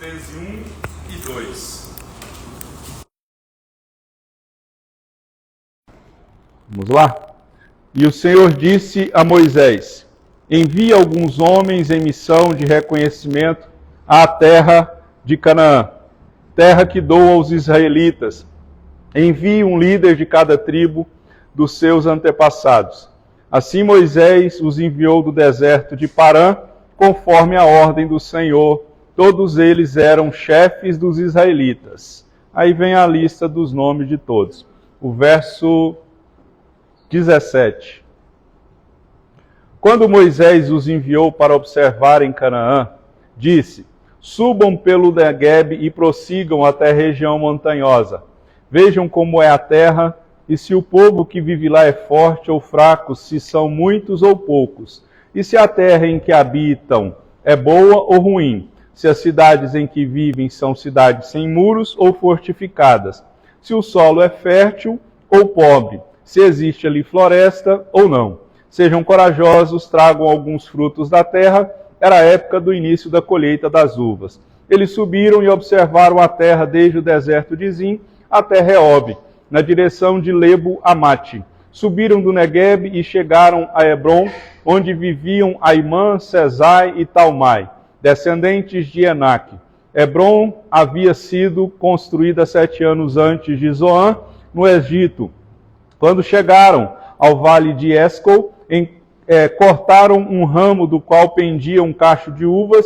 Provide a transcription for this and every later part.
13, 1 e 2. Vamos lá? E o Senhor disse a Moisés: envie alguns homens em missão de reconhecimento à terra de Canaã, terra que dou aos israelitas. Envie um líder de cada tribo dos seus antepassados. Assim Moisés os enviou do deserto de Parã, conforme a ordem do Senhor. Todos eles eram chefes dos israelitas. Aí vem a lista dos nomes de todos. O verso 17. Quando Moisés os enviou para observar em Canaã, disse: subam pelo Neguebe e prossigam até a região montanhosa. Vejam como é a terra, e se o povo que vive lá é forte ou fraco, se são muitos ou poucos, e se a terra em que habitam é boa ou ruim, se as cidades em que vivem são cidades sem muros ou fortificadas, se o solo é fértil ou pobre, se existe ali floresta ou não. Sejam corajosos, tragam alguns frutos da terra. Era a época do início da colheita das uvas. Eles subiram e observaram a terra desde o deserto de Zim até Reob, na direção de Lebo-Amate. Subiram do Neguebe e chegaram a Hebron, onde viviam Aimã, Sesai e Talmai, descendentes de Enaque. Hebron havia sido construída 7 anos antes de Zoan, no Egito. Quando chegaram ao vale de Escol, cortaram um ramo do qual pendia um cacho de uvas.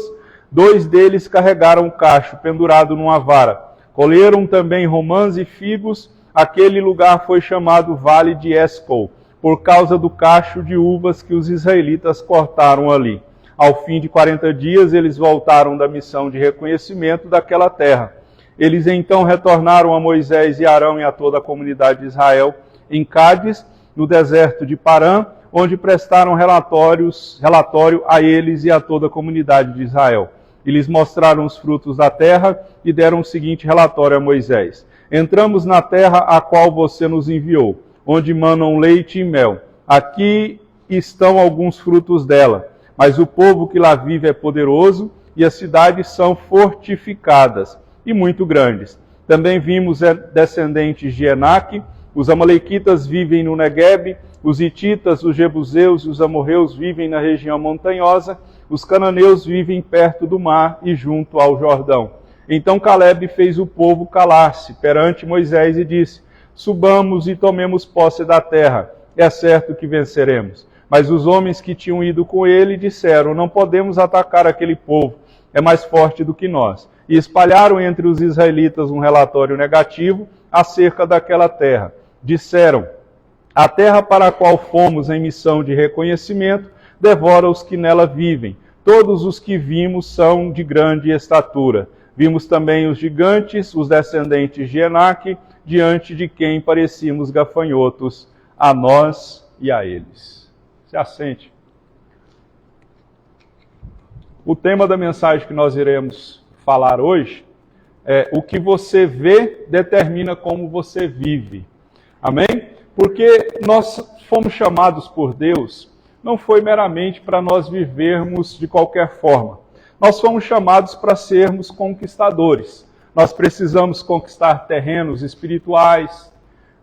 2 deles carregaram o cacho pendurado numa vara. Colheram também romãs e figos. Aquele lugar foi chamado Vale de Escol, por causa do cacho de uvas que os israelitas cortaram ali. Ao fim de 40 dias, eles voltaram da missão de reconhecimento daquela terra. Eles então retornaram a Moisés e Arão e a toda a comunidade de Israel em Cádiz, no deserto de Parã, onde prestaram relatório a eles e a toda a comunidade de Israel. E lhes mostraram os frutos da terra e deram o seguinte relatório a Moisés: entramos na terra a qual você nos enviou, onde manam leite e mel. Aqui estão alguns frutos dela, mas o povo que lá vive é poderoso e as cidades são fortificadas e muito grandes. Também vimos descendentes de Enaque. Os amalequitas vivem no Neguebe, os hititas, os jebuseus e os amorreus vivem na região montanhosa, os cananeus vivem perto do mar e junto ao Jordão. Então Calebe fez o povo calar-se perante Moisés e disse: subamos e tomemos posse da terra, é certo que venceremos. Mas os homens que tinham ido com ele disseram: não podemos atacar aquele povo, é mais forte do que nós. E espalharam entre os israelitas um relatório negativo acerca daquela terra. Disseram: a terra para a qual fomos em missão de reconhecimento devora os que nela vivem. Todos os que vimos são de grande estatura. Vimos também os gigantes, os descendentes de Enaque, diante de quem parecíamos gafanhotos, a nós e a eles. Se assente. O tema da mensagem que nós iremos falar hoje é: o que você vê determina como você vive. Amém? Porque nós fomos chamados por Deus, não foi meramente para nós vivermos de qualquer forma. Nós fomos chamados para sermos conquistadores. Nós precisamos conquistar terrenos espirituais,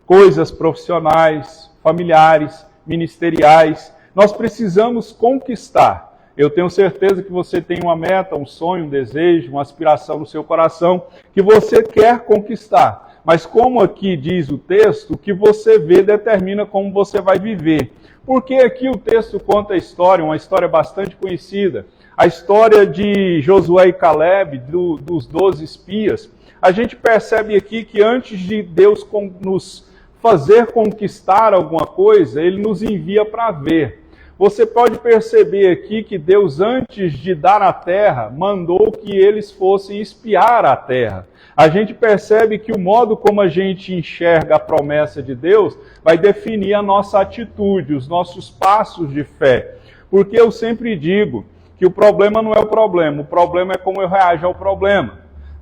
coisas profissionais, familiares, ministeriais. Nós precisamos conquistar. Eu tenho certeza que você tem uma meta, um sonho, um desejo, uma aspiração no seu coração que você quer conquistar. Mas como aqui diz o texto, o que você vê determina como você vai viver. Porque aqui o texto conta a história, uma história bastante conhecida. A história de Josué e Calebe, dos 12 espias. A gente percebe aqui que antes de Deus nos fazer conquistar alguma coisa, Ele nos envia para ver. Você pode perceber aqui que Deus, antes de dar a terra, mandou que eles fossem espiar a terra. A gente percebe que o modo como a gente enxerga a promessa de Deus vai definir a nossa atitude, os nossos passos de fé. Porque eu sempre digo que o problema não é o problema é como eu reajo ao problema,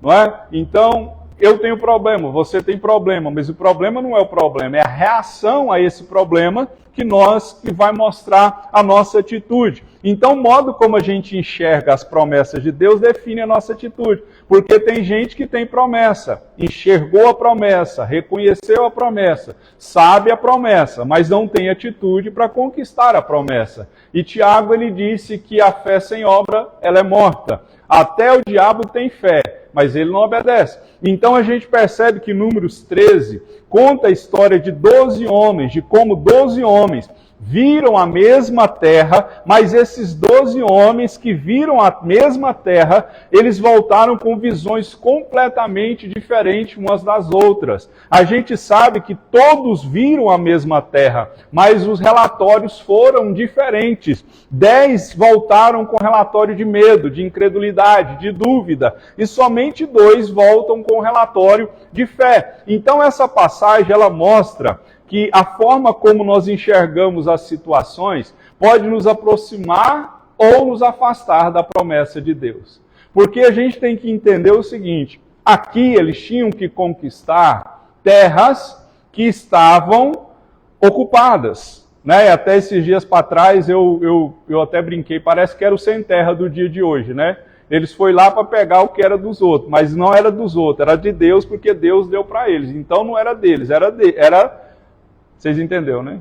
não é? Então, eu tenho problema, você tem problema, mas o problema não é o problema, é a reação a esse problema que vai mostrar a nossa atitude. Então, o modo como a gente enxerga as promessas de Deus define a nossa atitude. Porque tem gente que tem promessa, enxergou a promessa, reconheceu a promessa, sabe a promessa, mas não tem atitude para conquistar a promessa. E Tiago, ele disse que a fé sem obra, ela é morta. Até o diabo tem fé, mas ele não obedece. Então a gente percebe que Números 13 conta a história de 12 homens, de como 12 homens viram a mesma terra, mas esses 12 homens que viram a mesma terra, eles voltaram com visões completamente diferentes umas das outras. A gente sabe que todos viram a mesma terra, mas os relatórios foram diferentes. 10 voltaram com relatório de medo, de incredulidade, de dúvida, e somente 2 voltam com relatório de fé. Então essa passagem, ela mostra que a forma como nós enxergamos as situações pode nos aproximar ou nos afastar da promessa de Deus. Porque a gente tem que entender o seguinte, aqui eles tinham que conquistar terras que estavam ocupadas. Né? Até esses dias para trás eu até brinquei, parece que era o sem terra do dia de hoje, né? Eles foram lá para pegar o que era dos outros, mas não era dos outros, era de Deus, porque Deus deu para eles. Então não era deles, era vocês entenderam, né?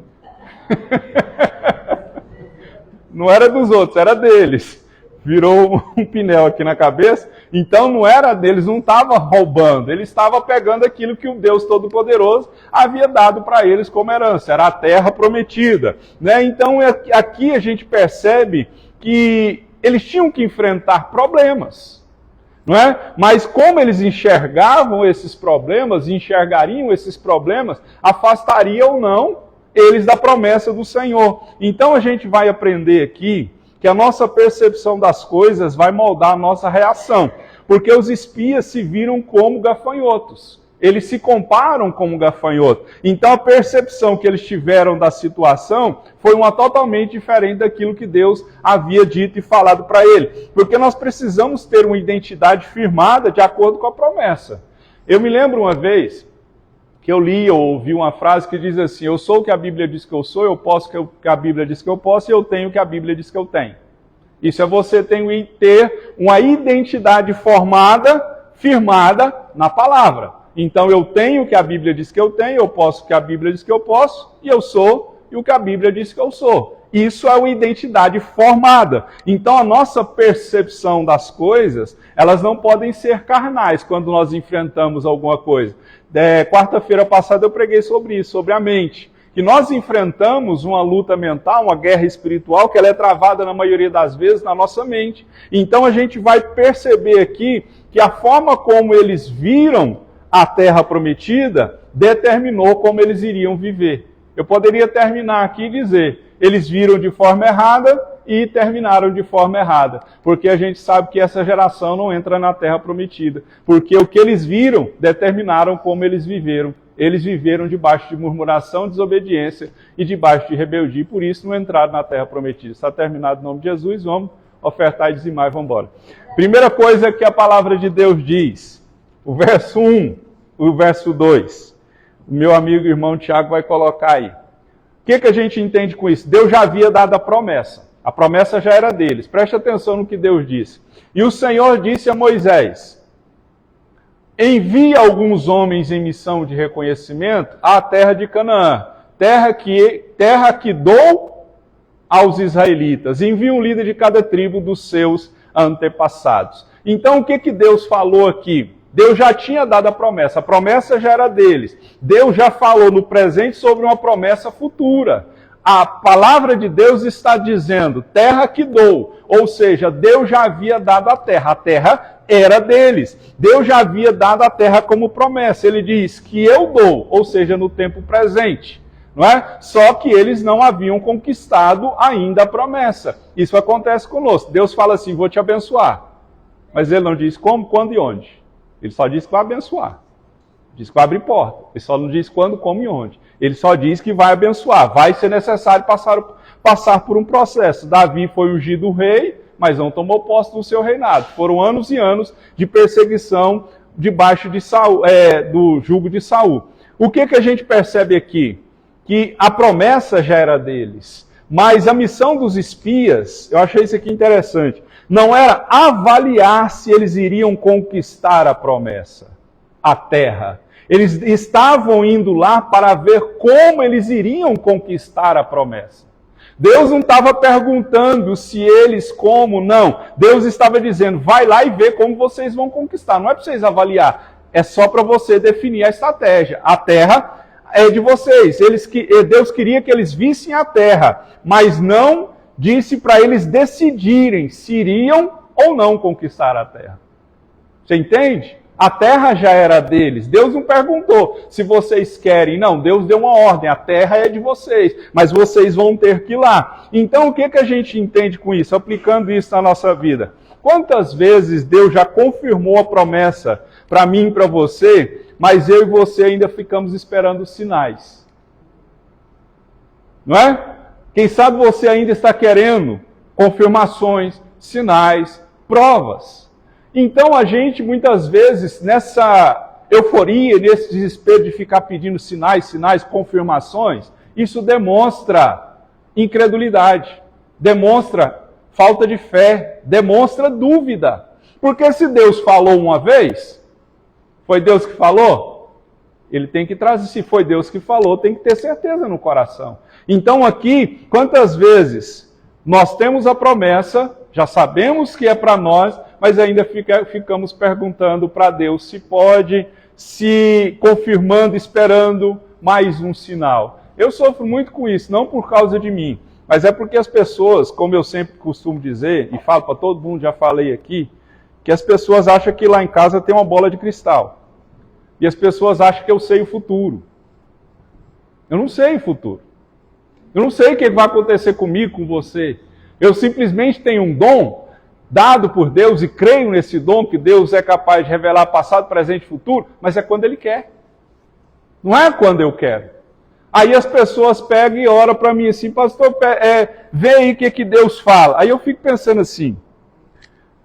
Não era dos outros, era deles. Virou um pneu aqui na cabeça. Então não era deles, não estava roubando. Ele estava pegando aquilo que o Deus Todo-Poderoso havia dado para eles como herança. Era a terra prometida. Né? Então aqui a gente percebe que eles tinham que enfrentar problemas. Não é? Mas como eles enxergavam esses problemas, enxergariam esses problemas, afastaria ou não eles da promessa do Senhor. Então a gente vai aprender aqui que a nossa percepção das coisas vai moldar a nossa reação. Porque os espias se viram como gafanhotos. Eles se comparam como gafanhoto. Então a percepção que eles tiveram da situação foi uma totalmente diferente daquilo que Deus havia dito e falado para ele. Porque nós precisamos ter uma identidade firmada de acordo com a promessa. Eu me lembro uma vez que eu li ou ouvi uma frase que diz assim, eu sou o que a Bíblia diz que eu sou, eu posso o que a Bíblia diz que eu posso e eu tenho o que a Bíblia diz que eu tenho. Isso é você ter uma identidade formada, firmada na palavra. Então eu tenho o que a Bíblia diz que eu tenho, eu posso o que a Bíblia diz que eu posso, e eu sou o que a Bíblia diz que eu sou. Isso é uma identidade formada. Então a nossa percepção das coisas, elas não podem ser carnais quando nós enfrentamos alguma coisa. Quarta-feira passada eu preguei sobre isso, sobre a mente. Que nós enfrentamos uma luta mental, uma guerra espiritual, que ela é travada na maioria das vezes na nossa mente. Então a gente vai perceber aqui que a forma como eles viram a terra prometida determinou como eles iriam viver. Eu poderia terminar aqui e dizer, eles viram de forma errada e terminaram de forma errada. Porque a gente sabe que essa geração não entra na terra prometida. Porque o que eles viram determinaram como eles viveram. Eles viveram debaixo de murmuração, desobediência e debaixo de rebeldia. E por isso não entraram na terra prometida. Está terminado em nome de Jesus, vamos ofertar e dizimar e vamos embora. Primeira coisa que a palavra de Deus diz. O verso 1, o verso 2. O meu amigo e irmão Tiago vai colocar aí. O que a gente entende com isso? Deus já havia dado a promessa. A promessa já era deles. Preste atenção no que Deus disse. E o Senhor disse a Moisés, envia alguns homens em missão de reconhecimento à terra de Canaã, terra que dou aos israelitas. Envia um líder de cada tribo dos seus antepassados. Então o que Deus falou aqui? Deus já tinha dado a promessa já era deles. Deus já falou no presente sobre uma promessa futura. A palavra de Deus está dizendo, terra que dou, ou seja, Deus já havia dado a terra era deles. Deus já havia dado a terra como promessa. Ele diz que eu dou, ou seja, no tempo presente. Não é? Só que eles não haviam conquistado ainda a promessa. Isso acontece conosco. Deus fala assim, vou te abençoar. Mas ele não diz como, quando e onde. Ele só diz que vai abençoar. Diz que vai abrir porta. Ele só não diz quando, como e onde. Ele só diz que vai abençoar. Vai ser necessário passar por um processo. Davi foi ungido rei, mas não tomou posse do seu reinado. Foram anos e anos de perseguição debaixo de Saul, do jugo de Saul. O que a gente percebe aqui? Que a promessa já era deles. Mas a missão dos espias, eu achei isso aqui interessante, não era avaliar se eles iriam conquistar a promessa, a terra. Eles estavam indo lá para ver como eles iriam conquistar a promessa. Deus não estava perguntando se eles como, não. Deus estava dizendo, vai lá e vê como vocês vão conquistar. Não é para vocês avaliar, é só para você definir a estratégia. A terra é de vocês. Deus queria que eles vissem a terra, mas não disse para eles decidirem se iriam ou não conquistar a terra. Você entende? A terra já era deles. Deus não perguntou se vocês querem. Não, Deus deu uma ordem. A terra é de vocês, mas vocês vão ter que ir lá. Então, o que a gente entende com isso? Aplicando isso na nossa vida. Quantas vezes Deus já confirmou a promessa para mim e para você, mas eu e você ainda ficamos esperando sinais? Não é? Quem sabe você ainda está querendo confirmações, sinais, provas. Então a gente, muitas vezes, nessa euforia, nesse desespero de ficar pedindo sinais, confirmações, isso demonstra incredulidade, demonstra falta de fé, demonstra dúvida. Porque se Deus falou uma vez, foi Deus que falou, ele tem que trazer, se foi Deus que falou, tem que ter certeza no coração. Então aqui, quantas vezes nós temos a promessa, já sabemos que é para nós, mas ainda ficamos perguntando para Deus se pode, se confirmando, esperando mais um sinal. Eu sofro muito com isso, não por causa de mim, mas é porque as pessoas, como eu sempre costumo dizer, e falo para todo mundo, já falei aqui, que as pessoas acham que lá em casa tem uma bola de cristal. E as pessoas acham que eu sei o futuro. Eu não sei o futuro. Eu não sei o que vai acontecer comigo, com você. Eu simplesmente tenho um dom dado por Deus e creio nesse dom que Deus é capaz de revelar passado, presente e futuro, mas é quando Ele quer. Não é quando eu quero. Aí as pessoas pegam e oram para mim assim, pastor, vê aí o que Deus fala. Aí eu fico pensando assim,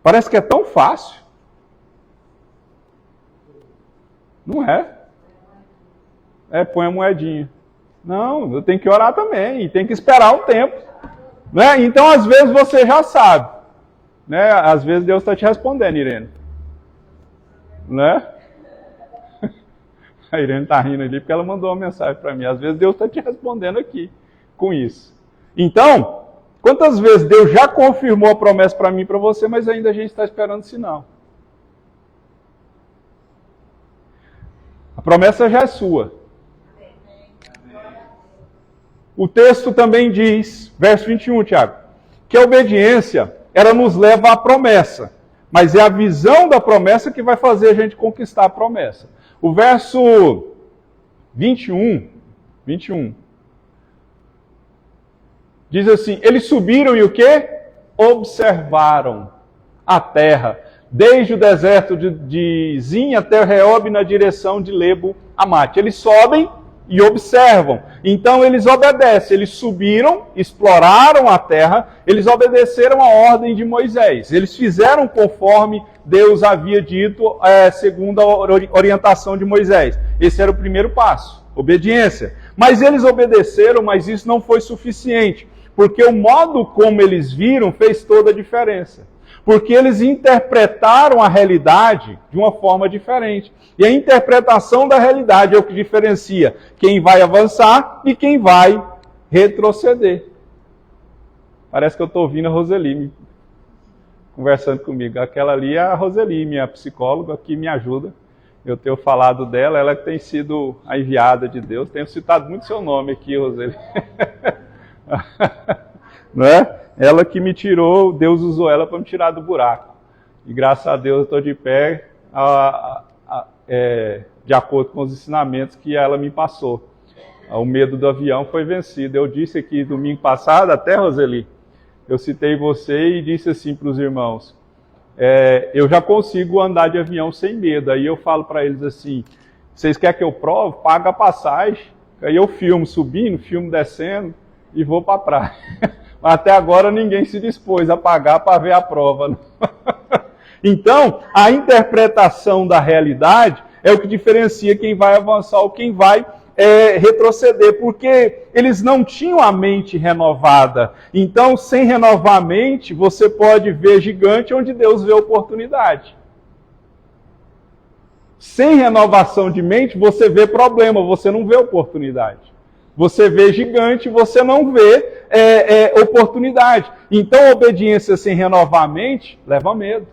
parece que é tão fácil. Não é? Põe a moedinha. Não, eu tenho que orar também, e tem que esperar um tempo. Né? Então, às vezes, você já sabe. Né? Às vezes, Deus está te respondendo, Irene. Né? A Irene está rindo ali porque ela mandou uma mensagem para mim. Às vezes, Deus está te respondendo aqui com isso. Então, quantas vezes Deus já confirmou a promessa para mim e para você, mas ainda a gente está esperando sinal. A promessa já é sua. O texto também diz, verso 21, Tiago, que a obediência, ela nos leva à promessa, mas é a visão da promessa que vai fazer a gente conquistar a promessa. O verso 21, diz assim, eles subiram e o quê? Observaram a terra, desde o deserto de Zin até Reob na direção de Lebo-Amate. Eles sobem e observam. Então eles obedecem, eles subiram, exploraram a terra, eles obedeceram a ordem de Moisés. Eles fizeram conforme Deus havia dito, segundo a orientação de Moisés. Esse era o primeiro passo, obediência. Mas eles obedeceram, mas isso não foi suficiente, porque o modo como eles viram fez toda a diferença. Porque eles interpretaram a realidade de uma forma diferente. E a interpretação da realidade é o que diferencia quem vai avançar e quem vai retroceder. Parece que eu estou ouvindo a Roseli conversando comigo. Aquela ali é a Roseli, minha psicóloga, que me ajuda. Eu tenho falado dela, ela que tem sido a enviada de Deus. Tenho citado muito seu nome aqui, Roseli. Não é? Ela que me tirou, Deus usou ela para me tirar do buraco. E graças a Deus eu estou de pé, de acordo com os ensinamentos que ela me passou. O medo do avião foi vencido. Eu disse aqui domingo passado, até Roseli, eu citei você e disse assim para os irmãos, eu já consigo andar de avião sem medo. Aí eu falo para eles assim, vocês querem que eu prove? Paga a passagem. Aí eu filmo subindo, filmo descendo e vou para a praia. Até agora ninguém se dispôs a pagar para ver a prova. Então, a interpretação da realidade é o que diferencia quem vai avançar ou quem vai retroceder, porque eles não tinham a mente renovada. Então, sem renovar a mente, você pode ver gigante onde Deus vê oportunidade. Sem renovação de mente, você vê problema, você não vê oportunidade. Você vê gigante, você não vê oportunidade. Então, obediência sem renovar a mente leva medo.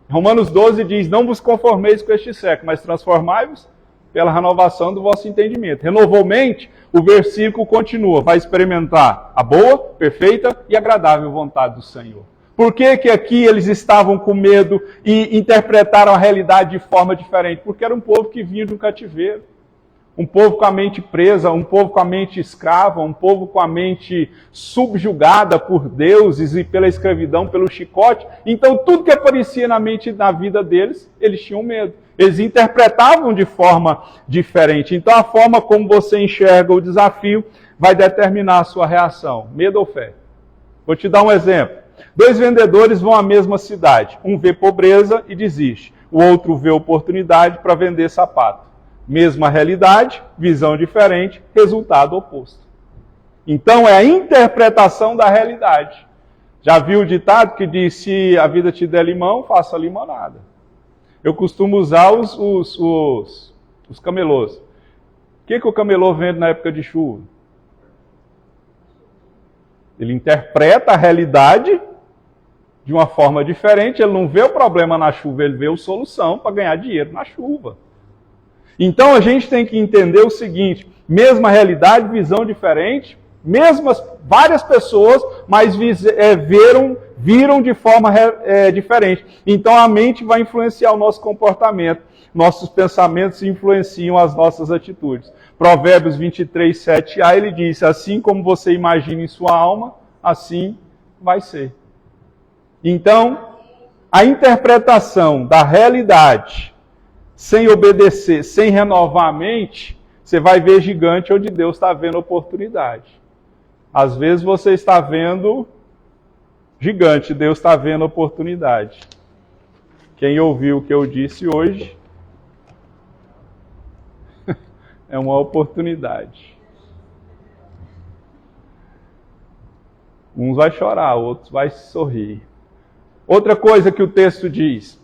Romanos 12 diz, não vos conformeis com este século, mas transformai-vos pela renovação do vosso entendimento. Renovou mente, o versículo continua, vai experimentar a boa, perfeita e agradável vontade do Senhor. Por que que aqui eles estavam com medo e interpretaram a realidade de forma diferente? Porque era um povo que vinha de um cativeiro. Um povo com a mente presa, um povo com a mente escrava, um povo com a mente subjugada por deuses e pela escravidão, pelo chicote. Então, tudo que aparecia na mente da vida deles, eles tinham medo. Eles interpretavam de forma diferente. Então, a forma como você enxerga o desafio vai determinar a sua reação. Medo ou fé? Vou te dar um exemplo. 2 vendedores vão à mesma cidade. Um vê pobreza e desiste. O outro vê oportunidade para vender sapato. Mesma realidade, visão diferente, resultado oposto. Então, é a interpretação da realidade. Já viu o ditado que diz, se a vida te der limão, faça limonada. Eu costumo usar os camelôs. O que o camelô vende na época de chuva? Ele interpreta a realidade de uma forma diferente, ele não vê o problema na chuva, ele vê a solução para ganhar dinheiro na chuva. Então a gente tem que entender o seguinte, mesma realidade, visão diferente, várias pessoas, mas viram de forma diferente. Então a mente vai influenciar o nosso comportamento, nossos pensamentos influenciam as nossas atitudes. Provérbios 23, 7a, ele diz, assim como você imagina em sua alma, assim vai ser. Então, a interpretação da realidade, sem obedecer, sem renovar a mente, você vai ver gigante onde Deus está vendo oportunidade. Às vezes você está vendo gigante, Deus está vendo oportunidade. Quem ouviu o que eu disse hoje, é uma oportunidade. Uns vai chorar, outros vai sorrir. Outra coisa que o texto diz,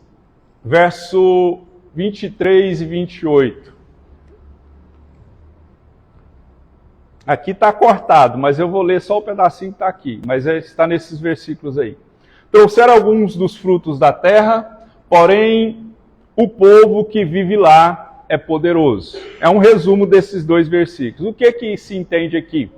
verso 23 e 28. Aqui está cortado, mas eu vou ler só o pedacinho que está aqui. Mas está nesses versículos aí. Trouxeram alguns dos frutos da terra, porém o povo que vive lá é poderoso. É um resumo desses 2 versículos. O que se entende aqui?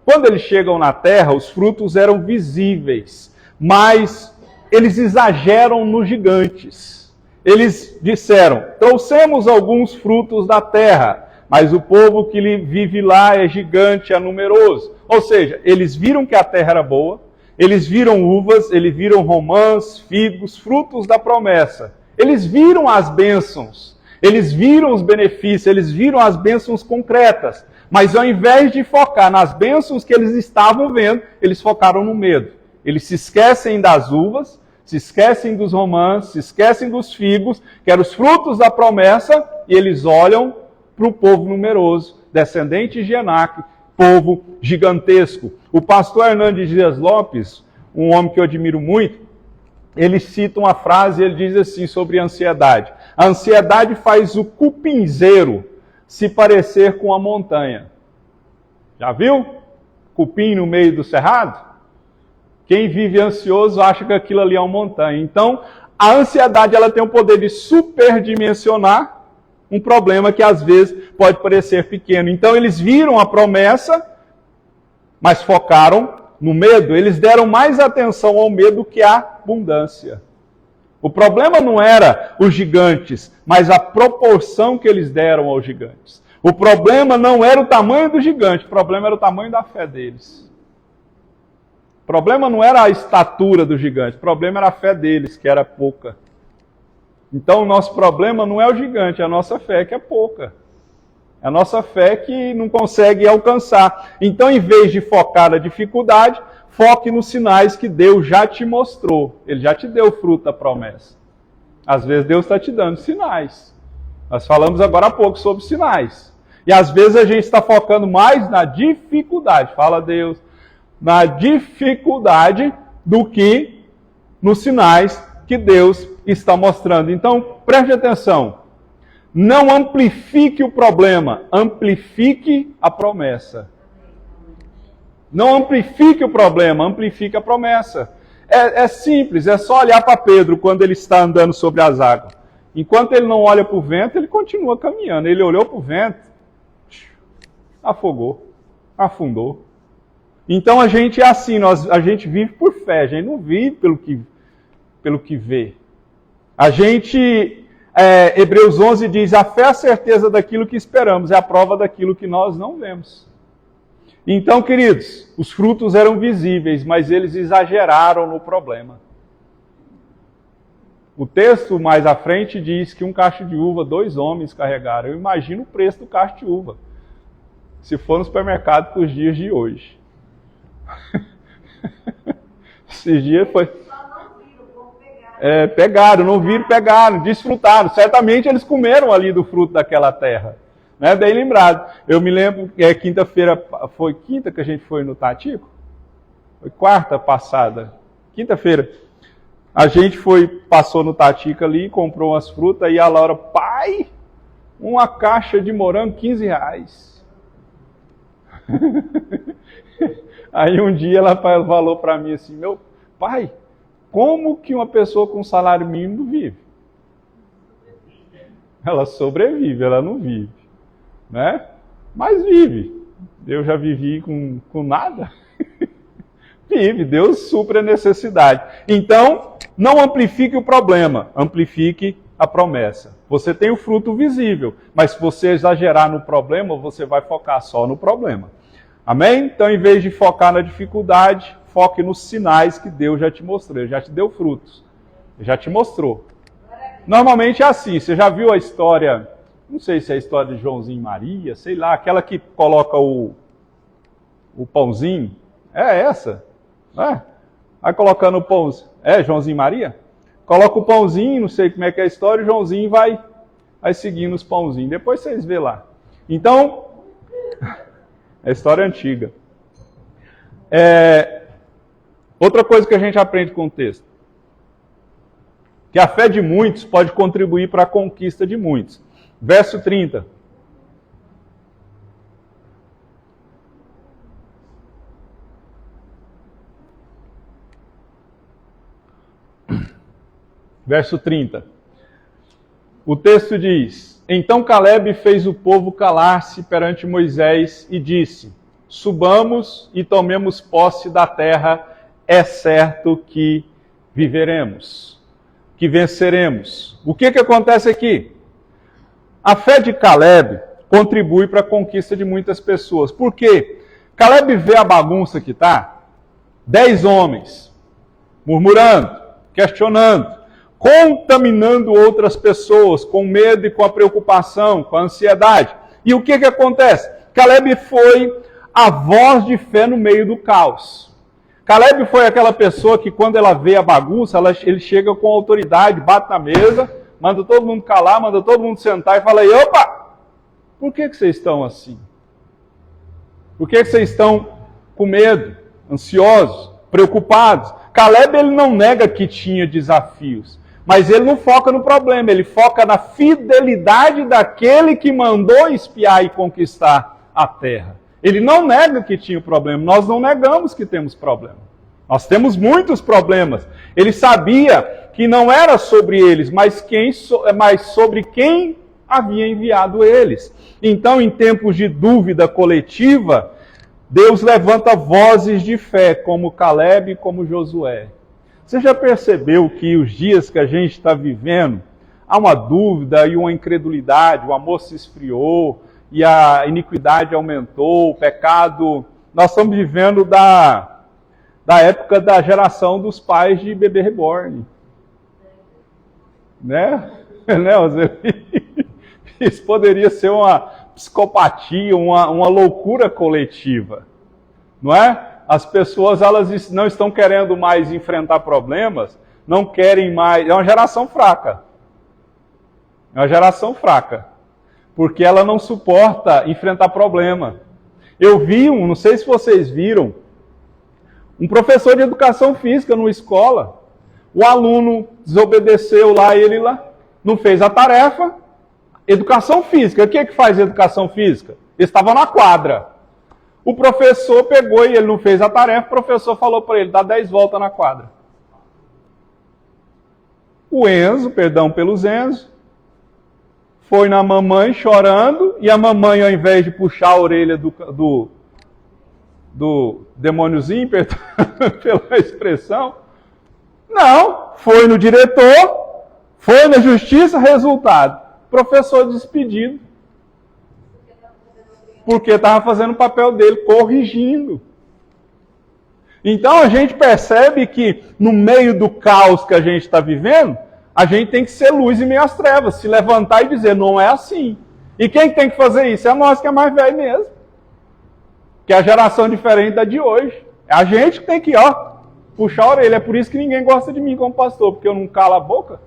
Quando eles chegam na terra, os frutos eram visíveis, mas eles exageram nos gigantes. Eles disseram, trouxemos alguns frutos da terra, mas o povo que vive lá é gigante, é numeroso. Ou seja, eles viram que a terra era boa, eles viram uvas, eles viram romãs, figos, frutos da promessa. Eles viram as bênçãos, eles viram os benefícios, eles viram as bênçãos concretas. Mas ao invés de focar nas bênçãos que eles estavam vendo, eles focaram no medo. Eles se esquecem das uvas, se esquecem dos romãs, se esquecem dos figos, que eram os frutos da promessa, e eles olham para o povo numeroso, descendente de Enaque, povo gigantesco. O pastor Hernandes Dias Lopes, um homem que eu admiro muito, ele cita uma frase, ele diz assim sobre a ansiedade. A ansiedade faz o cupinzeiro se parecer com a montanha. Já viu? Cupim no meio do cerrado? Quem vive ansioso acha que aquilo ali é uma montanha. Então, a ansiedade ela tem o poder de superdimensionar um problema que às vezes pode parecer pequeno. Então, eles viram a promessa, mas focaram no medo. Eles deram mais atenção ao medo que à abundância. O problema não era os gigantes, mas a proporção que eles deram aos gigantes. O problema não era o tamanho do gigante, o problema era o tamanho da fé deles. O problema não era a estatura do gigante, o problema era a fé deles, que era pouca. Então o nosso problema não é o gigante, é a nossa fé que é pouca. É a nossa fé que não consegue alcançar. Então, em vez de focar na dificuldade, foque nos sinais que Deus já te mostrou. Ele já te deu o fruto da promessa. Às vezes Deus está te dando sinais. Nós falamos agora há pouco sobre sinais. E às vezes a gente está focando mais na dificuldade, fala Deus, na dificuldade do que nos sinais que Deus está mostrando. Então, preste atenção. Não amplifique o problema, amplifique a promessa. Não amplifique o problema, amplifique a promessa. É simples, é só olhar para Pedro quando ele está andando sobre as águas. Enquanto ele não olha para o vento, ele continua caminhando. Ele olhou para o vento, afogou, afundou. Então a gente é assim, a gente vive por fé, a gente não vive pelo que vê. A gente, Hebreus 11 diz, a fé é a certeza daquilo que esperamos, é a prova daquilo que nós não vemos. Então, queridos, os frutos eram visíveis, mas eles exageraram no problema. O texto mais à frente diz que um cacho de uva, 2 homens carregaram. Eu imagino o preço do cacho de uva, se for no supermercado para os dias de hoje. Esses dias foi... pegaram, não viram, pegaram, desfrutaram. Certamente eles comeram ali do fruto daquela terra. Né? Bem lembrado. Eu me lembro que quinta-feira, foi quinta que a gente foi no Tatico? Foi quarta passada. Quinta-feira. A gente passou no Tatico ali, comprou umas frutas, e a Laura, pai, uma caixa de morango, R$15. Aí um dia ela falou para mim assim, meu pai, como que uma pessoa com salário mínimo vive? Ela sobrevive, ela não vive, né? Mas vive. Eu já vivi com nada. Vive, Deus supre a necessidade. Então, não amplifique o problema, amplifique a promessa. Você tem o fruto visível, mas se você exagerar no problema, você vai focar só no problema. Amém? Então, em vez de focar na dificuldade, foque nos sinais que Deus já te mostrou. Ele já te deu frutos. Ele já te mostrou. Normalmente é assim. Você já viu a história, não sei se é a história de Joãozinho e Maria, sei lá, aquela que coloca o pãozinho. É essa? É? Vai colocando o pãozinho. É Joãozinho e Maria? Coloca o pãozinho, não sei como é que é a história, o Joãozinho vai seguindo os pãozinhos. Depois vocês vê lá. Então, é história antiga. Outra coisa que a gente aprende com o texto. Que a fé de muitos pode contribuir para a conquista de muitos. Verso 30. Verso 30. O texto diz: Então Caleb fez o povo calar-se perante Moisés e disse: Subamos e tomemos posse da terra, é certo que viveremos, que venceremos. O que acontece aqui? A fé de Caleb contribui para a conquista de muitas pessoas. Por quê? Caleb vê a bagunça que está, 10 homens murmurando, questionando, contaminando outras pessoas com medo e com a preocupação, com a ansiedade. E o que acontece? Caleb foi a voz de fé no meio do caos. Caleb foi aquela pessoa que quando ela vê a bagunça, ele chega com autoridade, bate na mesa, manda todo mundo calar, manda todo mundo sentar e fala aí, opa, por que vocês estão assim? Por que vocês estão com medo, ansiosos, preocupados? Caleb ele não nega que tinha desafios, mas ele não foca no problema, ele foca na fidelidade daquele que mandou espiar e conquistar a terra. Ele não nega que tinha problema, nós não negamos que temos problema. Nós temos muitos problemas. Ele sabia que não era sobre eles, mas sobre quem havia enviado eles. Então, em tempos de dúvida coletiva, Deus levanta vozes de fé, como Caleb e como Josué. Você já percebeu que os dias que a gente está vivendo, há uma dúvida e uma incredulidade, o amor se esfriou, e a iniquidade aumentou, o pecado... Nós estamos vivendo da época da geração dos pais de bebê reborn. Né? Isso poderia ser uma psicopatia, uma loucura coletiva. Não é? As pessoas elas não estão querendo mais enfrentar problemas, não querem mais... É uma geração fraca. É uma geração fraca. porque ela não suporta enfrentar problema. Eu vi não sei se vocês viram, um professor de educação física numa escola. O aluno desobedeceu lá, ele lá, não fez a tarefa. Educação física, o que faz educação física? Ele estava na quadra. O professor pegou e ele não fez a tarefa, o professor falou para ele, dá 10 voltas na quadra. O Enzo, perdão pelos Enzo, foi na mamãe chorando, e a mamãe, ao invés de puxar a orelha do demôniozinho, perdão pela expressão, não, foi no diretor, foi na justiça, resultado, professor despedido. Porque estava fazendo o papel dele, corrigindo. Então a gente percebe que no meio do caos que a gente está vivendo, a gente tem que ser luz em meio às trevas, se levantar e dizer, não é assim. E quem tem que fazer isso? É nós que é mais velho mesmo. Que é a geração diferente da de hoje. É a gente que tem que, puxar a orelha. É por isso que ninguém gosta de mim como pastor, porque eu não calo a boca.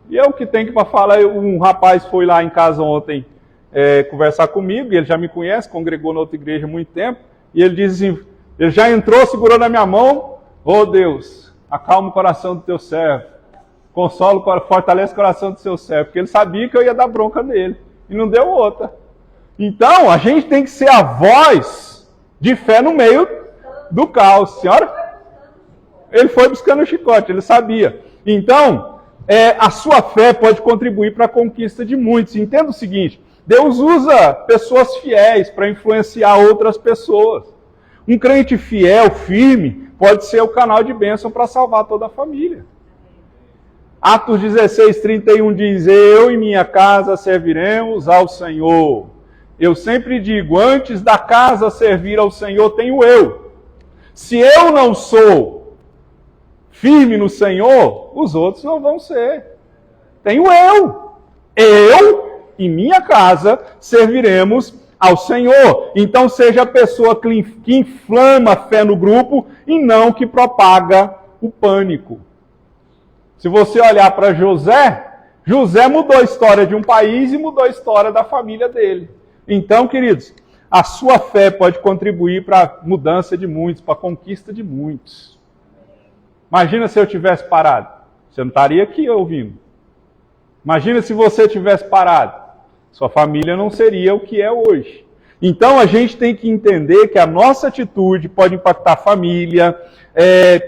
E eu que tenho que falar, um rapaz foi lá em casa ontem conversar comigo, e ele já me conhece, congregou na outra igreja há muito tempo, e ele diz assim, ele já entrou, segurou na minha mão, Deus, acalma o coração do teu servo, fortalece o coração do seu servo, porque ele sabia que eu ia dar bronca nele, e não deu outra. Então, a gente tem que ser a voz de fé no meio do caos. Senhora? Ele foi buscando o chicote, ele sabia. Então, a sua fé pode contribuir para a conquista de muitos. Entenda o seguinte, Deus usa pessoas fiéis para influenciar outras pessoas. Um crente fiel, firme, pode ser o canal de bênção para salvar toda a família. Atos 16:31 diz, eu e minha casa serviremos ao Senhor. Eu sempre digo, antes da casa servir ao Senhor, tenho eu. Se eu não sou firme no Senhor, os outros não vão ser. Tenho eu. Eu e minha casa serviremos ao Senhor. Então seja a pessoa que inflama a fé no grupo e não que propaga o pânico. Se você olhar para José, José mudou a história de um país e mudou a história da família dele. Então, queridos, a sua fé pode contribuir para a mudança de muitos, para a conquista de muitos. Imagina se eu tivesse parado. Você não estaria aqui ouvindo. Imagina se você tivesse parado. Sua família não seria o que é hoje. Então a gente tem que entender que a nossa atitude pode impactar a família,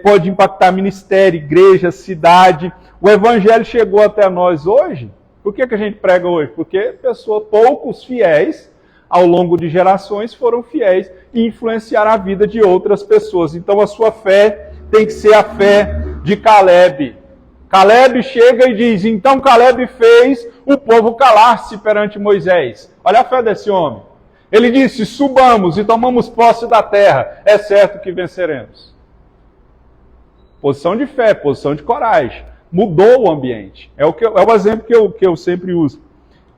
pode impactar ministério, igreja, cidade. O evangelho chegou até nós hoje. Por que a gente prega hoje? Porque poucos fiéis, ao longo de gerações, foram fiéis e influenciaram a vida de outras pessoas. Então a sua fé tem que ser a fé de Caleb. Caleb chega e diz, então Caleb fez o povo calar-se perante Moisés. Olha a fé desse homem. Ele disse, subamos e tomamos posse da terra, é certo que venceremos. Posição de fé, posição de coragem. Mudou o ambiente. É o exemplo que eu sempre uso.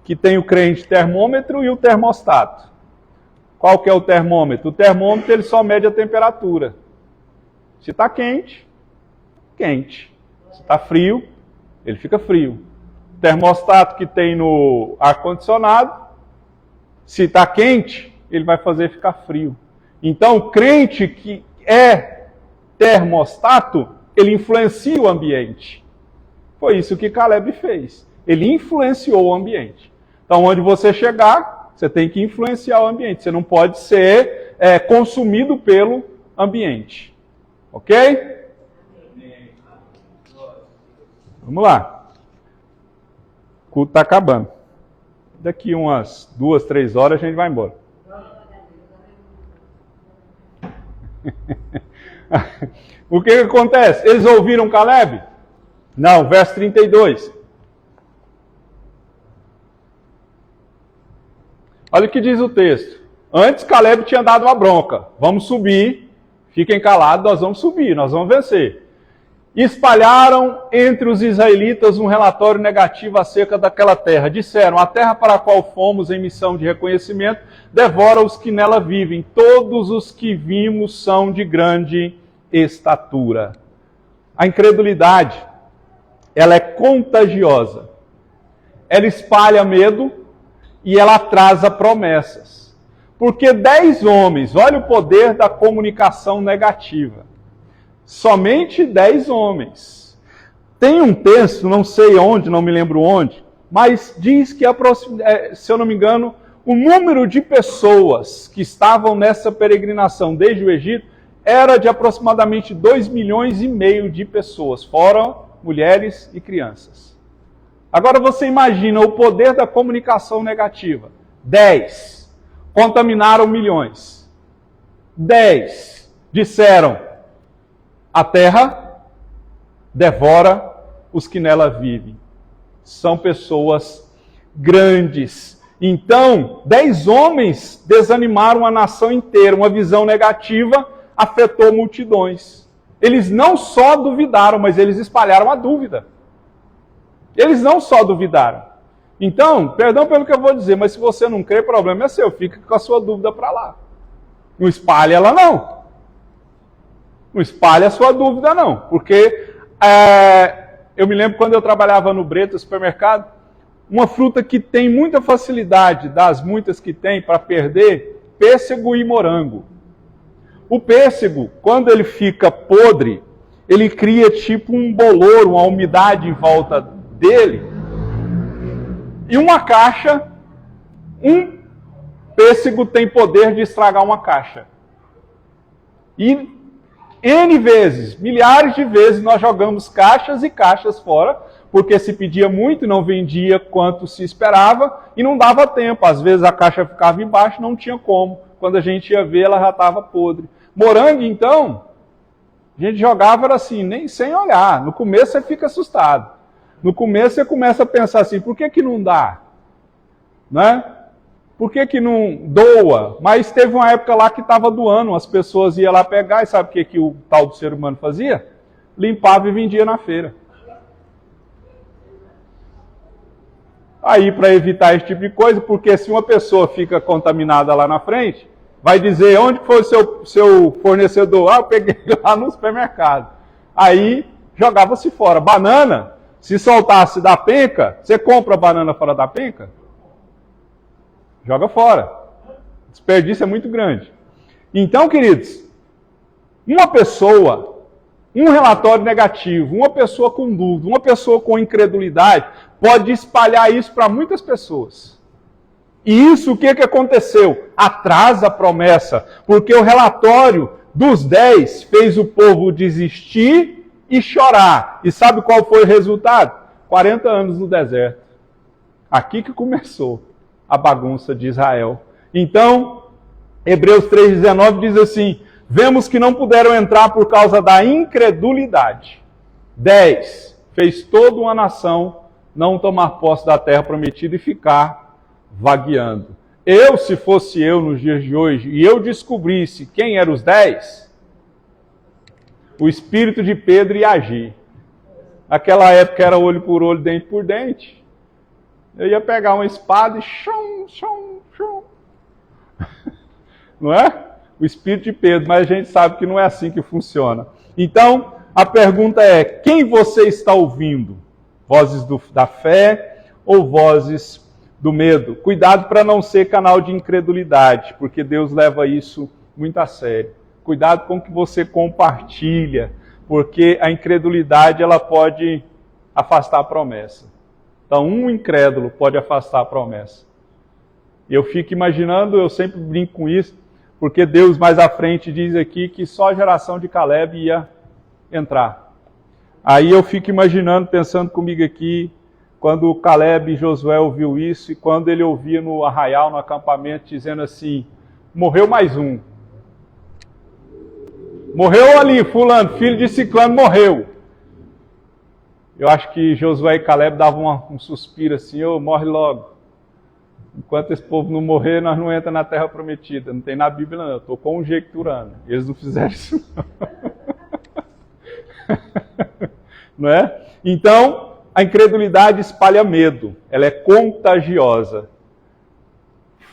Que tem o crente termômetro e o termostato. Qual que é o termômetro? O termômetro ele só mede a temperatura. Se está quente, quente. Se está frio, ele fica frio. O termostato que tem no ar-condicionado, se está quente, ele vai fazer ficar frio. Então, o crente que é termostato, ele influencia o ambiente. Foi isso que Caleb fez. Ele influenciou o ambiente. Então, onde você chegar, você tem que influenciar o ambiente. Você não pode ser consumido pelo ambiente. Ok? Vamos lá. O culto está acabando. Daqui umas 2, 3 horas a gente vai embora. O que acontece? Eles ouviram Caleb? Não, verso 32. Olha o que diz o texto. Antes Caleb tinha dado uma bronca. Vamos subir, fiquem calados, nós vamos subir, nós vamos vencer. Espalharam entre os israelitas um relatório negativo acerca daquela terra. Disseram, a terra para a qual fomos em missão de reconhecimento, devora os que nela vivem. Todos os que vimos são de grande estatura. A incredulidade, ela é contagiosa. ela espalha medo e ela atrasa promessas. Porque 10 homens, olha o poder da comunicação negativa. Somente 10 homens. Tem um texto, não sei onde, não me lembro onde, mas diz que, se eu não me engano, o número de pessoas que estavam nessa peregrinação desde o Egito era de aproximadamente 2,5 milhões de pessoas, fora mulheres e crianças. Agora você imagina o poder da comunicação negativa. 10 contaminaram milhões. 10 disseram: a terra devora os que nela vivem. São pessoas grandes. Então, 10 homens desanimaram a nação inteira. Uma visão negativa afetou multidões. Eles não só duvidaram, mas eles espalharam a dúvida. Eles não só duvidaram. Então, perdão pelo que eu vou dizer, mas se você não crê, o problema é seu. Fica com a sua dúvida para lá. Não espalhe ela não. Não espalhe a sua dúvida não. Porque eu me lembro quando eu trabalhava no Bretas Supermercado, uma fruta que tem muita facilidade, das muitas que tem para perder, pêssego e morango. O pêssego, quando ele fica podre, ele cria tipo um bolor, uma umidade em volta dele. E uma caixa, um pêssego tem poder de estragar uma caixa. E N vezes, milhares de vezes, nós jogamos caixas e caixas fora, porque se pedia muito e não vendia quanto se esperava, e não dava tempo. Às vezes a caixa ficava embaixo, não tinha como. Quando a gente ia ver, ela já estava podre. Morango, então, a gente jogava assim, nem sem olhar. No começo você fica assustado. No começo você começa a pensar assim, por que não dá? Né? Por que não doa? Mas teve uma época lá que estava doando, as pessoas iam lá pegar, e sabe o que o tal do ser humano fazia? Limpava e vendia na feira. Aí, para evitar esse tipo de coisa, porque se uma pessoa fica contaminada lá na frente, vai dizer, onde foi o seu fornecedor? Ah, eu peguei lá no supermercado. Aí, jogava-se fora. Banana, se soltasse da penca, você compra a banana fora da penca? Joga fora. O desperdício é muito grande. Então, queridos, uma pessoa, um relatório negativo, uma pessoa com dúvida, uma pessoa com incredulidade, pode espalhar isso para muitas pessoas. E isso, o que aconteceu? Atrasa a promessa, porque o relatório dos 10 fez o povo desistir e chorar. E sabe qual foi o resultado? 40 anos no deserto. Aqui que começou a bagunça de Israel. Então, Hebreus 3,19 diz assim, vemos que não puderam entrar por causa da incredulidade. 10, fez toda uma nação não tomar posse da terra prometida e ficar vagueando. Se fosse eu nos dias de hoje, e eu descobrisse quem eram os 10, o espírito de Pedro ia agir. Naquela época era olho por olho, dente por dente. Eu ia pegar uma espada e não é? O espírito de Pedro, mas a gente sabe que não é assim que funciona. Então, a pergunta é, quem você está ouvindo? Vozes da fé ou vozes do medo? Cuidado para não ser canal de incredulidade, porque Deus leva isso muito a sério. Cuidado com o que você compartilha, porque a incredulidade ela pode afastar a promessa. Então, um incrédulo pode afastar a promessa. Eu fico imaginando, eu sempre brinco com isso, porque Deus mais à frente diz aqui que só a geração de Caleb ia entrar. Aí eu fico imaginando, pensando comigo aqui, quando Caleb e Josué ouviu isso, e quando ele ouvia no arraial, no acampamento, dizendo assim, morreu mais um. Morreu ali, fulano, filho de Ciclano, morreu. Eu acho que Josué e Caleb davam um suspiro assim, morre logo. Enquanto esse povo não morrer, nós não entramos na terra prometida. Não tem na Bíblia não, eu estou conjecturando. Eles não fizeram isso não. Não é? Então, a incredulidade espalha medo. Ela é contagiosa.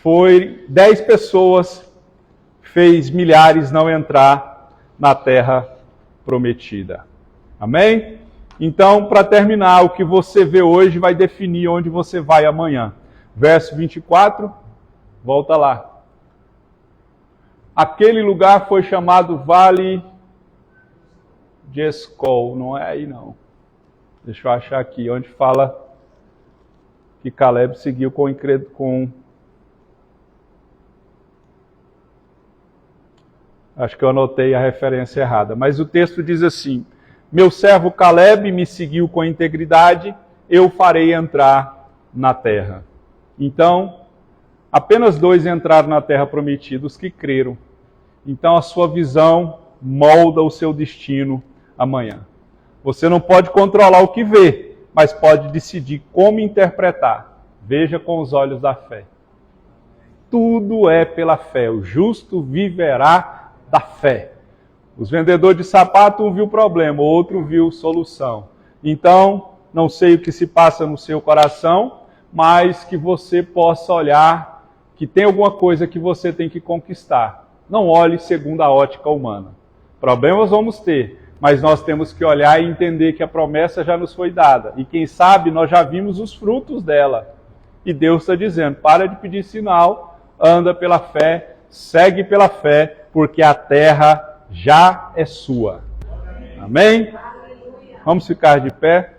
Foi 10 pessoas, fez milhares não entrar na terra prometida. Amém? Então, para terminar, o que você vê hoje vai definir onde você vai amanhã. Verso 24, volta lá. Aquele lugar foi chamado Vale de Escol, não é aí não. Deixa eu achar aqui, onde fala que Caleb seguiu com... Acho que eu anotei a referência errada. Mas o texto diz assim: meu servo Caleb me seguiu com integridade, eu farei entrar na terra. Então, apenas 2 entraram na terra prometida, os que creram. Então a sua visão molda o seu destino amanhã. Você não pode controlar o que vê, mas pode decidir como interpretar. Veja com os olhos da fé. Tudo é pela fé. O justo viverá da fé. Os vendedores de sapato, um viu problema, o outro viu solução. Então, não sei o que se passa no seu coração, mas que você possa olhar que tem alguma coisa que você tem que conquistar. Não olhe segundo a ótica humana. Problemas vamos ter, mas nós temos que olhar e entender que a promessa já nos foi dada. E quem sabe nós já vimos os frutos dela. E Deus está dizendo, para de pedir sinal, anda pela fé, segue pela fé, porque a terra já é sua. Amém? Vamos ficar de pé.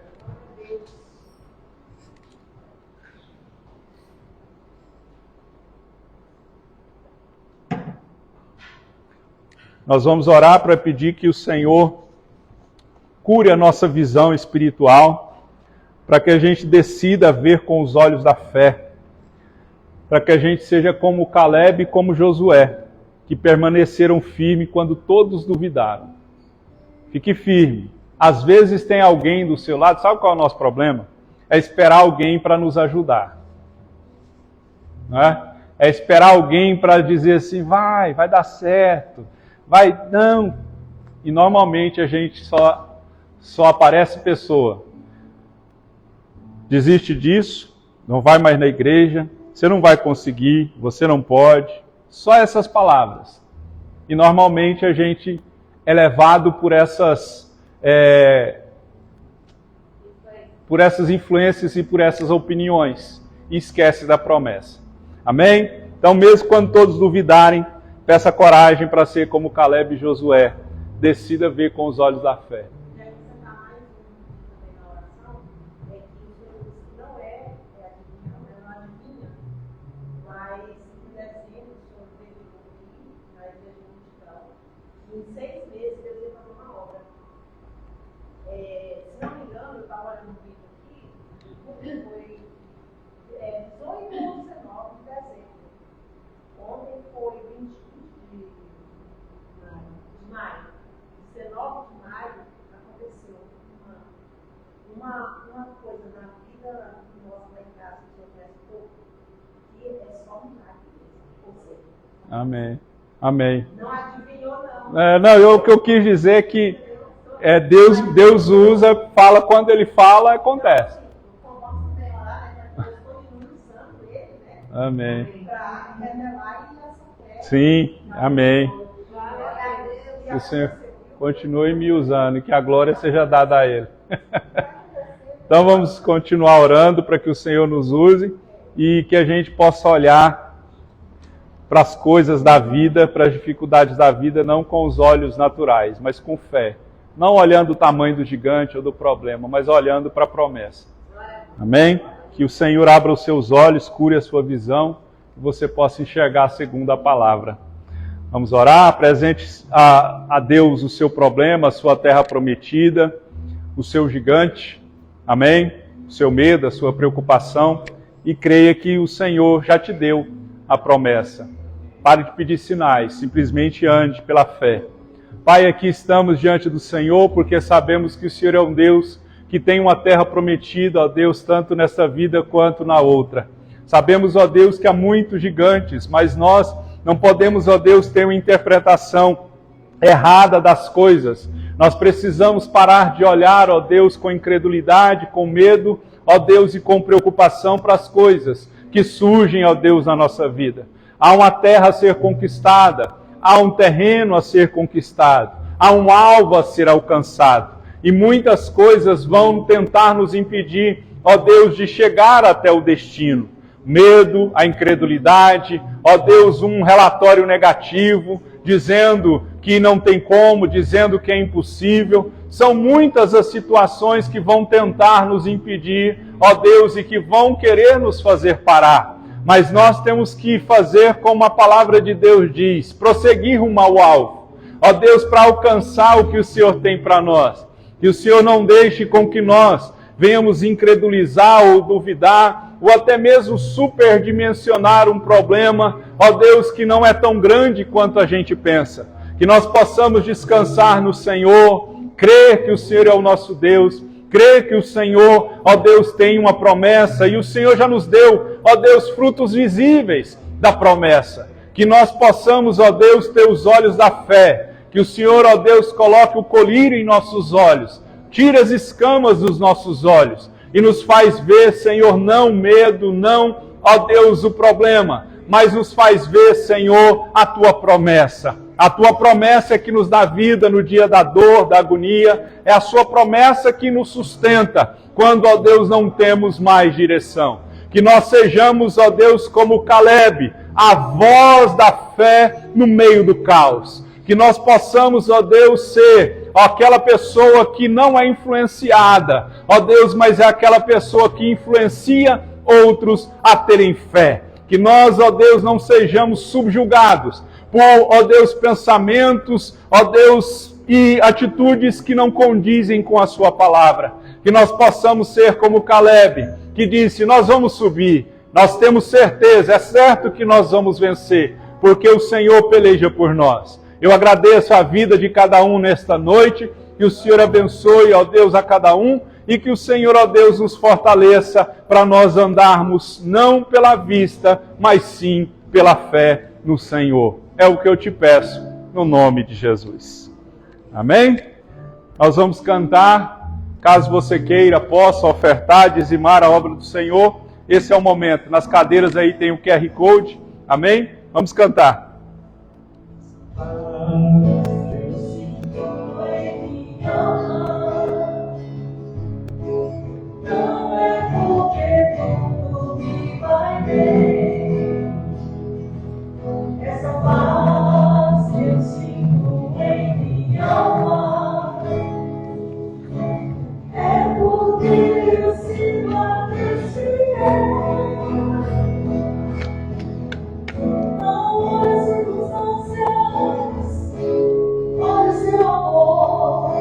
Nós vamos orar para pedir que o Senhor cure a nossa visão espiritual, para que a gente decida ver com os olhos da fé, para que a gente seja como Caleb e como Josué, que permaneceram firmes quando todos duvidaram. Fique firme. Às vezes tem alguém do seu lado, sabe qual é o nosso problema? É esperar alguém para nos ajudar. Não é? É esperar alguém para dizer assim, vai dar certo. Vai, não. E normalmente a gente só aparece pessoa. Desiste disso, não vai mais na igreja, você não vai conseguir, você não pode. Só essas palavras. E normalmente a gente é levado por essas influências e por essas opiniões. E esquece da promessa. Amém? Então mesmo quando todos duvidarem, peça coragem para ser como Caleb e Josué. Decida ver com os olhos da fé. Em 6 meses, Deus ia fazer uma obra. Se não me engano, eu estava olhando um vídeo aqui, foi 18 ou 19 de dezembro. Ontem foi 20 de maio. 19 de maio aconteceu uma coisa na vida nossa lá em casa, que eu conheço pouco, que é só um milagre mesmo. Ou seja, Amém. Amém. não adivinhou, não. O que eu quis dizer é que Deus usa, fala quando Ele fala, acontece. Amém. Sim, amém. Que o Senhor continue me usando e que a glória seja dada a Ele. Então vamos continuar orando para que o Senhor nos use e que a gente possa olhar para as coisas da vida, para as dificuldades da vida, não com os olhos naturais, mas com fé. Não olhando o tamanho do gigante ou do problema, mas olhando para a promessa. Amém? Que o Senhor abra os seus olhos, cure a sua visão, que você possa enxergar segundo a palavra. Vamos orar, apresente a Deus o seu problema, a sua terra prometida, o seu gigante, amém? O seu medo, a sua preocupação, e creia que o Senhor já te deu a promessa. Pare de pedir sinais, simplesmente ande pela fé. Pai, aqui estamos diante do Senhor, porque sabemos que o Senhor é um Deus que tem uma terra prometida, ó Deus, tanto nesta vida quanto na outra. Sabemos, ó Deus, que há muitos gigantes, mas nós não podemos, ó Deus, ter uma interpretação errada das coisas. Nós precisamos parar de olhar, ó Deus, com incredulidade, com medo, ó Deus, e com preocupação para as coisas que surgem, ó Deus, na nossa vida. Há uma terra a ser conquistada, há um terreno a ser conquistado, há um alvo a ser alcançado. e muitas coisas vão tentar nos impedir, ó Deus, de chegar até o destino. Medo, a incredulidade, ó Deus, um relatório negativo, dizendo que não tem como, dizendo que é impossível. São muitas as situações que vão tentar nos impedir, ó Deus, e que vão querer nos fazer parar. Mas nós temos que fazer como a palavra de Deus diz, prosseguir rumo ao alvo. Ó Deus, para alcançar o que o Senhor tem para nós. Que o Senhor não deixe com que nós venhamos incredulizar ou duvidar, ou até mesmo superdimensionar um problema, ó Deus, que não é tão grande quanto a gente pensa. Que nós possamos descansar no Senhor, crer que o Senhor é o nosso Deus, crer que o Senhor, ó Deus, tem uma promessa, e o Senhor já nos deu, ó Deus, frutos visíveis da promessa. Que nós possamos, ó Deus, ter os olhos da fé, que o Senhor, ó Deus, coloque o colírio em nossos olhos, tire as escamas dos nossos olhos, e nos faz ver, Senhor, não o medo, não, ó Deus, o problema, mas nos faz ver, Senhor, a Tua promessa. A Tua promessa é que nos dá vida no dia da dor, da agonia, é a Sua promessa que nos sustenta, quando, ó Deus, não temos mais direção. Que nós sejamos, ó Deus, como Calebe, a voz da fé no meio do caos. Que nós possamos, ó Deus, ser aquela pessoa que não é influenciada, ó Deus, mas é aquela pessoa que influencia outros a terem fé. Que nós, ó Deus, não sejamos subjugados por, ó Deus, pensamentos, ó Deus, e atitudes que não condizem com a Sua palavra. Que nós possamos ser como Calebe, que disse, nós vamos subir, nós temos certeza, é certo que nós vamos vencer, porque o Senhor peleja por nós. Eu agradeço a vida de cada um nesta noite, que o Senhor abençoe, ó Deus, a cada um, e que o Senhor, ó Deus, nos fortaleça para nós andarmos não pela vista, mas sim pela fé no Senhor. É o que eu te peço, no nome de Jesus. Amém? Nós vamos cantar, caso você queira, possa ofertar, dizimar a obra do Senhor. Esse é o momento. Nas cadeiras aí tem o QR Code. Amém? Vamos cantar. Não é porque tudo me vai bem, essa paz que eu sinto em minha alma, é porque eu sinto a não as circunstâncias, olha o seu amor,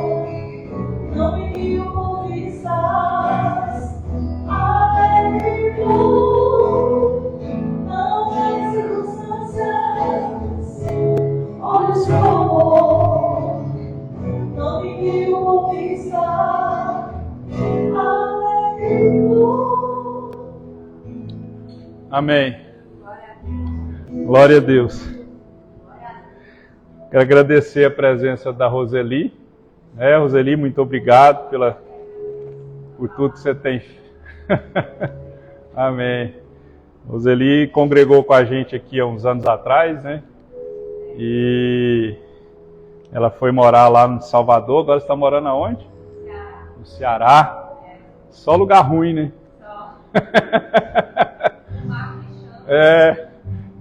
não me guio por vistas, alegre tu, não as circunstâncias, olha o seu amor, não me guio por vistas, alegre tu. Amém. Glória a Deus. Quero agradecer a presença da Roseli. Roseli, muito obrigado por tudo que você tem. Amém. Roseli congregou com a gente aqui há uns anos atrás, né? E ela foi morar lá no Salvador. Agora está morando aonde? No Ceará. Só lugar ruim, né?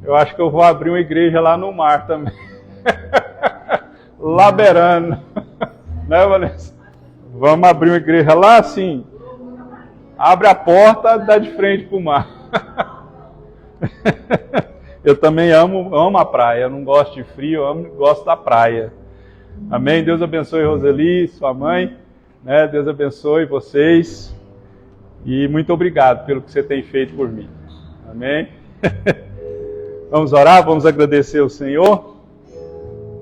Eu acho que eu vou abrir uma igreja lá no mar também. Laberano. Né, Vanessa? Vamos abrir uma igreja lá assim. Abre a porta, dá de frente para o mar. Eu também amo a praia. Eu não gosto de frio, gosto da praia. Amém? Deus abençoe Roseli, sua mãe. Né? Deus abençoe vocês. E muito obrigado pelo que você tem feito por mim. Amém? Vamos orar, vamos agradecer ao Senhor.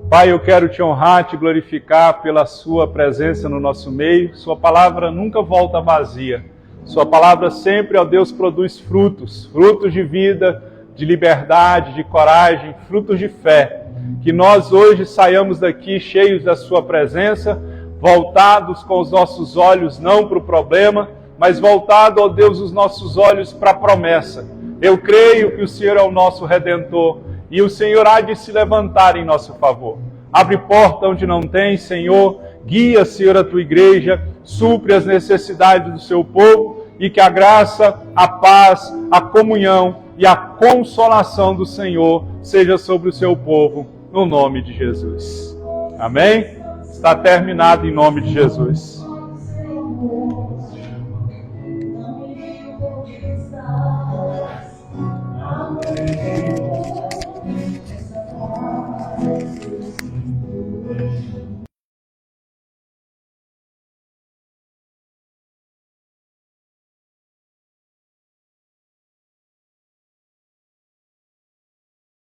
Pai, eu quero te honrar, te glorificar pela sua presença no nosso meio. Sua palavra nunca volta vazia. Sua palavra sempre, ó Deus, produz frutos. Frutos de vida, de liberdade, de coragem, frutos de fé. Que nós hoje saiamos daqui cheios da sua presença, voltados com os nossos olhos não para o problema, mas voltados, ó Deus, os nossos olhos para a promessa. Eu creio que o Senhor é o nosso Redentor e o Senhor há de se levantar em nosso favor. Abre porta onde não tem, Senhor, Guia, Senhor, a tua igreja, supre as necessidades do seu povo e que a graça, a paz, a comunhão e a consolação do Senhor seja sobre o seu povo, no nome de Jesus. Amém? Está terminado em nome de Jesus. Amém.